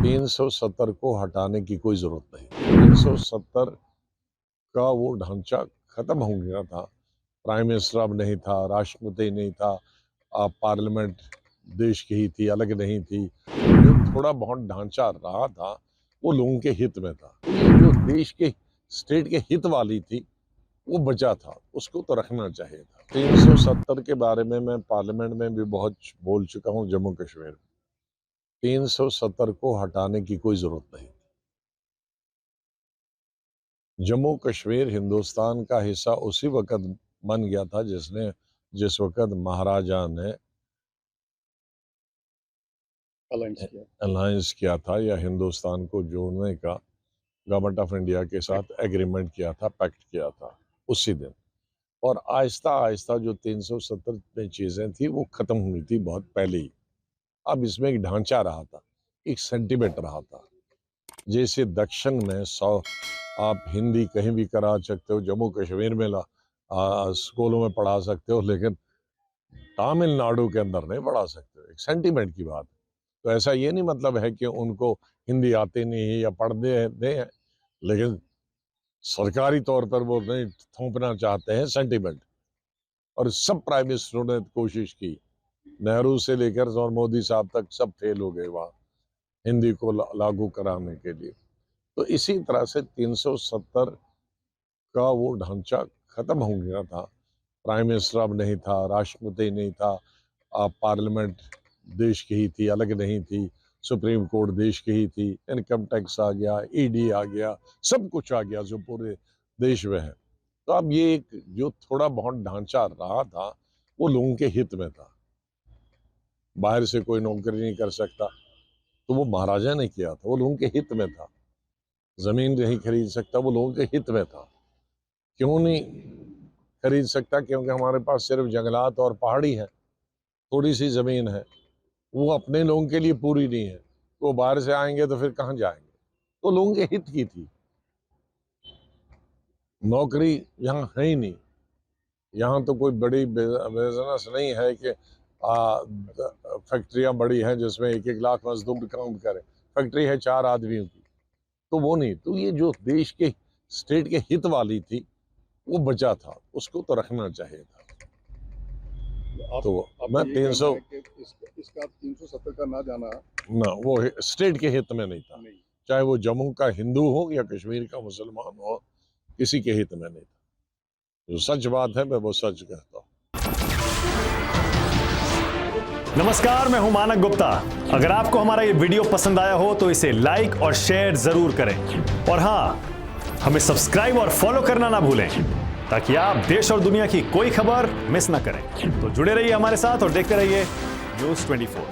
370 को हटाने की कोई जरूरत नहीं। 370 का वो ढांचा खत्म हो गया था। प्राइम मिनिस्टर अब नहीं था, राष्ट्रपति नहीं था, पार्लियामेंट देश की ही थी, अलग नहीं थी। जो थोड़ा बहुत ढांचा रहा था वो लोगों के हित में था। जो देश के स्टेट के हित वाली थी वो बचा था, उसको तो रखना चाहिए था। 370 के बारे में मैं पार्लियामेंट में भी बहुत बोल चुका हूँ। जम्मू कश्मीर में 370 को हटाने की कोई जरूरत नहीं। जम्मू कश्मीर हिंदुस्तान का हिस्सा उसी वक्त बन गया था जिस वक्त महाराजा ने अलायंस किया था या हिंदुस्तान को जोड़ने का गवर्नमेंट ऑफ इंडिया के साथ एग्रीमेंट किया था, पैक्ट किया था उसी दिन। और आहिस्ता आहिस्ता जो 370 में चीजें थी वो खत्म हुई थी बहुत पहले ही। अब इसमें एक ढांचा रहा था, एक सेंटिमेंट रहा था। जैसे दक्षिण में आप हिंदी कहीं भी करा सकते हो, जम्मू कश्मीर में स्कूलों में पढ़ा सकते हो, लेकिन तमिलनाडु के अंदर नहीं पढ़ा सकते हो। एक सेंटिमेंट की बात है। तो ऐसा ये नहीं मतलब है कि उनको हिंदी आती नहीं है या पढ़ते हैं, लेकिन सरकारी तौर पर वो नहीं थोपना चाहते हैं सेंटिमेंट। और सब प्राइम मिनिस्टरों ने कोशिश की, नेहरू से लेकर और मोदी साहब तक सब फेल हो गए वहाँ हिंदी को लागू कराने के लिए। तो इसी तरह से 370 का वो ढांचा खत्म हो गया था। प्राइम मिनिस्टर अब नहीं था, राष्ट्रपति नहीं था, पार्लियामेंट देश की ही थी, अलग नहीं थी, सुप्रीम कोर्ट देश की ही थी, इनकम टैक्स आ गया, ईडी आ गया, सब कुछ आ गया जो पूरे देश में है। तो अब ये एक जो थोड़ा बहुत ढांचा रहा था वो लोगों के हित में था। बाहर से कोई नौकरी नहीं कर सकता, तो वो महाराजा ने किया था, वो लोगों के हित में था। जमीन नहीं खरीद सकता, वो लोगों के हित में था। क्यों नहीं खरीद सकता? क्योंकि हमारे पास सिर्फ जंगलात और पहाड़ी है, थोड़ी सी जमीन है, वो अपने लोगों के लिए पूरी नहीं है। वो बाहर से आएंगे तो फिर कहाँ जाएंगे? तो लोगों के हित की थी। नौकरी यहाँ है ही नहीं, यहाँ तो कोई बड़ी बिजनेस नहीं है कि फैक्ट्रियाँ बड़ी हैं जिसमें 1-1 लाख मजदूर काम करें। फैक्ट्री है 4 आदमियों की, तो वो नहीं। तो ये जो देश के स्टेट के हित वाली थी वो बचा था, उसको तो रखना चाहिए था। तो मैं 370 का ना जाना ना, वो स्टेट के हित में नहीं था। चाहे वो जम्मू का हिंदू हो या कश्मीर का मुसलमान हो, किसी के हित में नहीं था। जो सच बात है मैं वो सच कहता हूँ। नमस्कार, मैं हूं मानक गुप्ता। अगर आपको हमारा ये वीडियो पसंद आया हो तो इसे लाइक और शेयर जरूर करें, और हां, हमें सब्सक्राइब और फॉलो करना ना भूलें ताकि आप देश और दुनिया की कोई खबर मिस ना करें। तो जुड़े रहिए हमारे साथ और देखते रहिए न्यूज़ 24।